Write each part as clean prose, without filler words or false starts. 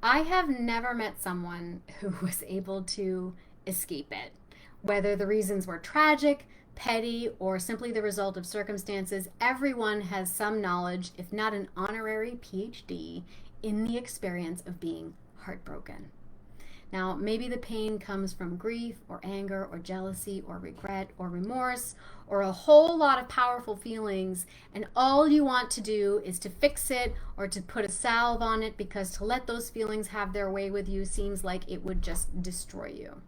I have never met someone who was able to escape it. Whether the reasons were tragic, petty, or simply the result of circumstances, everyone has some knowledge, if not an honorary PhD, in the experience of being heartbroken. Now, maybe the pain comes from grief or anger or jealousy or regret or remorse or a whole lot of powerful feelings, and all you want to do is to fix it or to put a salve on it, because to let those feelings have their way with you seems like it would just destroy you.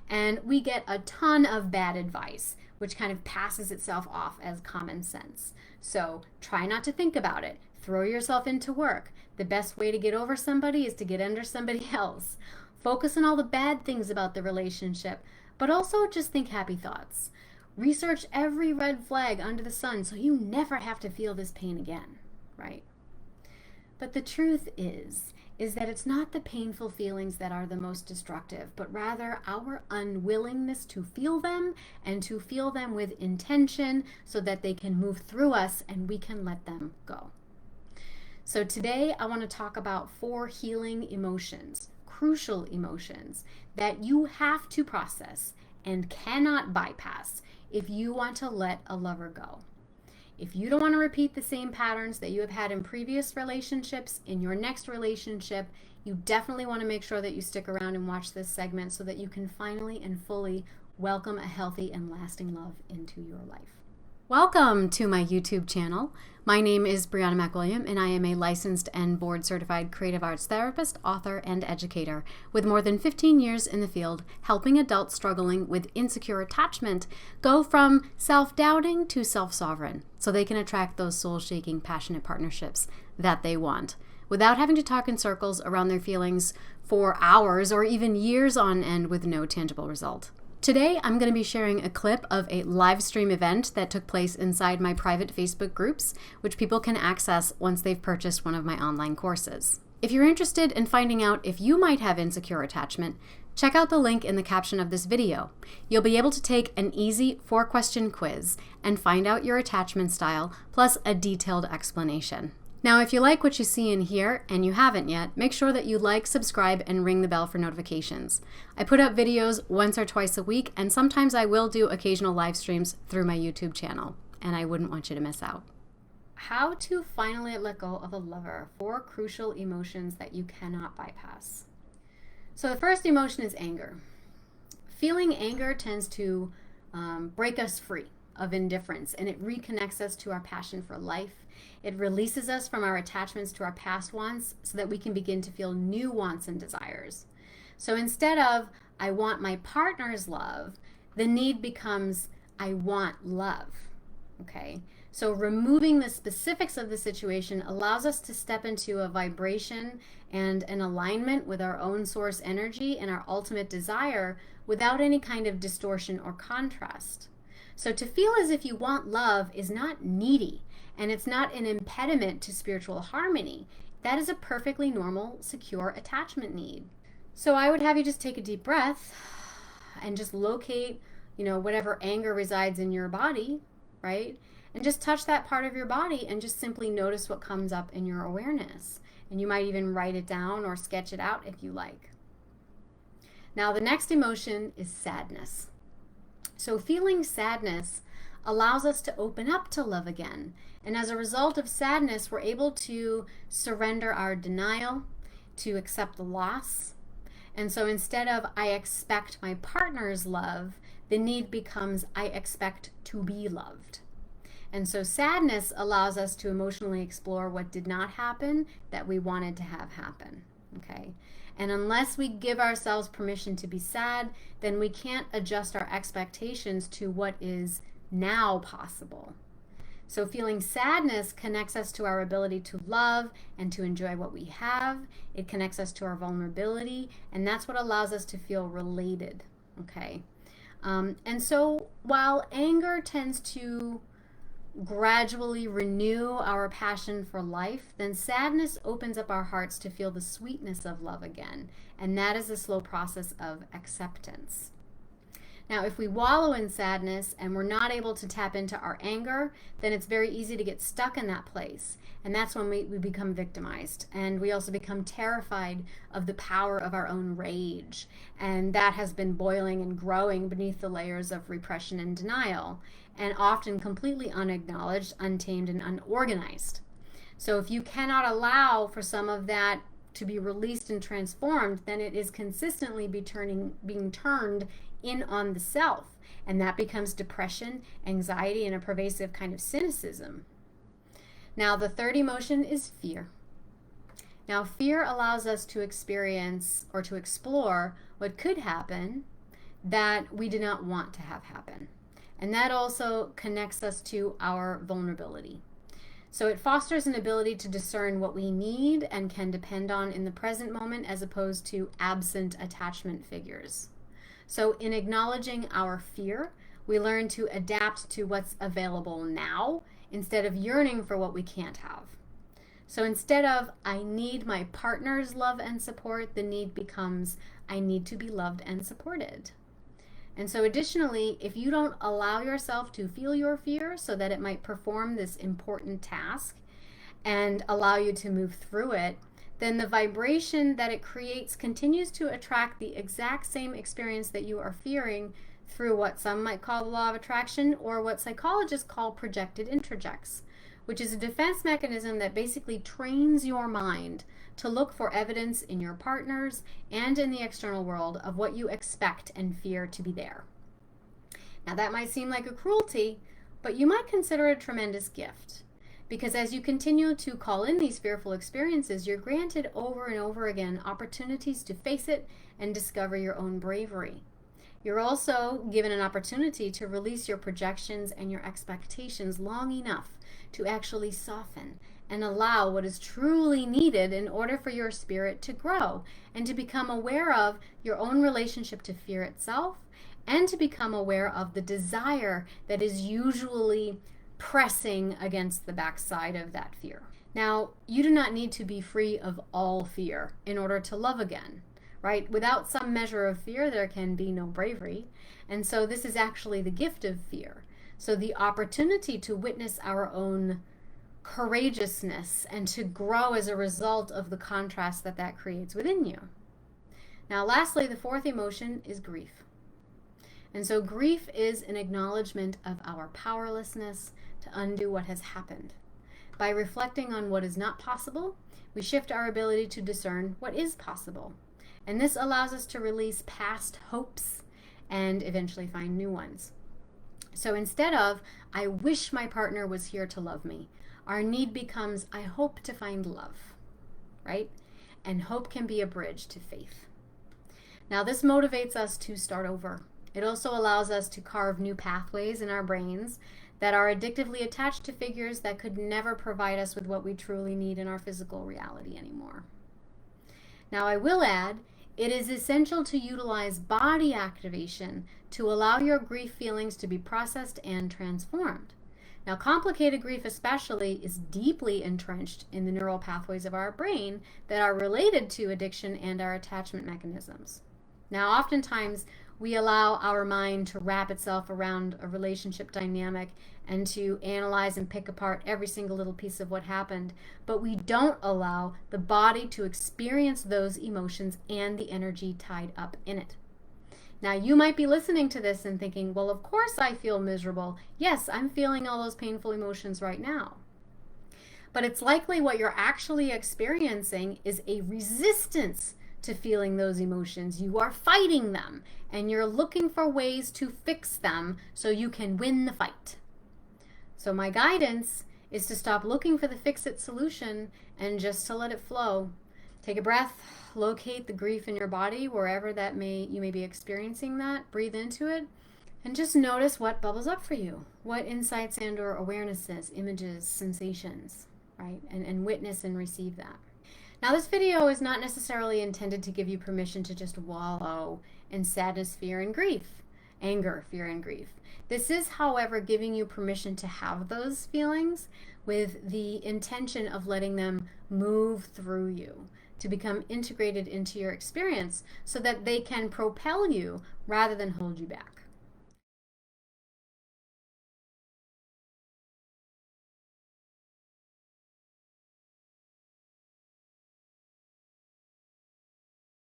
And we get a ton of bad advice, which kind of passes itself off as common sense. So try not to think about it. Throw yourself into work. The best way to get over somebody is to get under somebody else. Focus on all the bad things about the relationship, but also just think happy thoughts. Research every red flag under the sun so you never have to feel this pain again, right? But the truth is that it's not the painful feelings that are the most destructive, but rather our unwillingness to feel them and to feel them with intention so that they can move through us and we can let them go. So today I want to talk about 4 healing emotions, crucial emotions that you have to process and cannot bypass if you want to let a lover go. If you don't want to repeat the same patterns that you have had in previous relationships, in your next relationship, you definitely want to make sure that you stick around and watch this segment so that you can finally and fully welcome a healthy and lasting love into your life. Welcome to my YouTube channel. My name is Brianna McWilliam, and I am a licensed and board-certified creative arts therapist, author, and educator with more than 15 years in the field, helping adults struggling with insecure attachment go from self-doubting to self-sovereign so they can attract those soul-shaking, passionate partnerships that they want without having to talk in circles around their feelings for hours or even years on end with no tangible result. Today, I'm going to be sharing a clip of a live stream event that took place inside my private Facebook groups, which people can access once they've purchased one of my online courses. If you're interested in finding out if you might have insecure attachment, check out the link in the caption of this video. You'll be able to take an easy 4-question quiz and find out your attachment style, plus a detailed explanation. Now, if you like what you see in here, and you haven't yet, make sure that you like, subscribe, and ring the bell for notifications. I put up videos once or twice a week, and sometimes I will do occasional live streams through my YouTube channel, and I wouldn't want you to miss out. How to finally let go of a lover. 4 crucial emotions that you cannot bypass. So the first emotion is anger. Feeling anger tends to break us free of indifference, and it reconnects us to our passion for life. It releases us from our attachments to our past wants so that we can begin to feel new wants and desires. So instead of, I want my partner's love, the need becomes, I want love. Okay? So removing the specifics of the situation allows us to step into a vibration and an alignment with our own source energy and our ultimate desire without any kind of distortion or contrast. So to feel as if you want love is not needy, and it's not an impediment to spiritual harmony. That is a perfectly normal, secure attachment need. So I would have you just take a deep breath and just locate, whatever anger resides in your body, right? And just touch that part of your body and just simply notice what comes up in your awareness. And you might even write it down or sketch it out if you like. Now, the next emotion is sadness. So feeling sadness allows us to open up to love again. And as a result of sadness, we're able to surrender our denial, to accept the loss. And so instead of, I expect my partner's love, the need becomes, I expect to be loved. And so sadness allows us to emotionally explore what did not happen that we wanted to have happen. Okay? And unless we give ourselves permission to be sad, then we can't adjust our expectations to what is now possible. So feeling sadness connects us to our ability to love and to enjoy what we have. It connects us to our vulnerability, and that's what allows us to feel related. Okay? And so while anger tends to gradually renew our passion for life, then sadness opens up our hearts to feel the sweetness of love again. And that is a slow process of acceptance. Now, if we wallow in sadness and we're not able to tap into our anger, then it's very easy to get stuck in that place. And that's when we become victimized. And we also become terrified of the power of our own rage. And that has been boiling and growing beneath the layers of repression and denial, and often completely unacknowledged, untamed, and unorganized. So if you cannot allow for some of that to be released and transformed, then it is consistently being turned in on the self, and that becomes depression, anxiety, and a pervasive kind of cynicism. Now, the third emotion is fear. Now, fear allows us to experience or to explore what could happen that we do not want to have happen, and that also connects us to our vulnerability. So it fosters an ability to discern what we need and can depend on in the present moment, as opposed to absent attachment figures. So in acknowledging our fear, we learn to adapt to what's available now instead of yearning for what we can't have. So instead of, I need my partner's love and support, the need becomes, I need to be loved and supported. And so additionally, if you don't allow yourself to feel your fear so that it might perform this important task and allow you to move through it, then the vibration that it creates continues to attract the exact same experience that you are fearing through what some might call the law of attraction, or what psychologists call projected introjects, which is a defense mechanism that basically trains your mind to look for evidence in your partners and in the external world of what you expect and fear to be there. Now, that might seem like a cruelty, but you might consider it a tremendous gift, because as you continue to call in these fearful experiences, you're granted over and over again opportunities to face it and discover your own bravery. You're also given an opportunity to release your projections and your expectations long enough to actually soften and allow what is truly needed in order for your spirit to grow and to become aware of your own relationship to fear itself, and to become aware of the desire that is usually pressing against the backside of that fear. Now, you do not need to be free of all fear in order to love again, right? Without some measure of fear, there can be no bravery. And so this is actually the gift of fear. So the opportunity to witness our own courageousness and to grow as a result of the contrast that that creates within you. Now, lastly, the fourth emotion is grief. And so grief is an acknowledgement of our powerlessness to undo what has happened. By reflecting on what is not possible, we shift our ability to discern what is possible. And this allows us to release past hopes and eventually find new ones. So instead of, I wish my partner was here to love me, our need becomes, I hope to find love, right? And hope can be a bridge to faith. Now, this motivates us to start over. It also allows us to carve new pathways in our brains that are addictively attached to figures that could never provide us with what we truly need in our physical reality anymore. Now, I will add, it is essential to utilize body activation to allow your grief feelings to be processed and transformed. Now, complicated grief especially is deeply entrenched in the neural pathways of our brain that are related to addiction and our attachment mechanisms. Now, oftentimes, we allow our mind to wrap itself around a relationship dynamic and to analyze and pick apart every single little piece of what happened, but we don't allow the body to experience those emotions and the energy tied up in it. Now, you might be listening to this and thinking, well, of course I feel miserable. Yes, I'm feeling all those painful emotions right now. But it's likely what you're actually experiencing is a resistance to feeling those emotions. You are fighting them, and you're looking for ways to fix them so you can win the fight. So my guidance is to stop looking for the fix-it solution and just to let it flow. Take a breath, locate the grief in your body wherever you may be experiencing that, breathe into it, and just notice what bubbles up for you, what insights and or awarenesses, images, sensations, right? And witness and receive that. Now, this video is not necessarily intended to give you permission to just wallow in sadness, fear, and grief, anger, fear, and grief. This is, however, giving you permission to have those feelings with the intention of letting them move through you, to become integrated into your experience so that they can propel you rather than hold you back.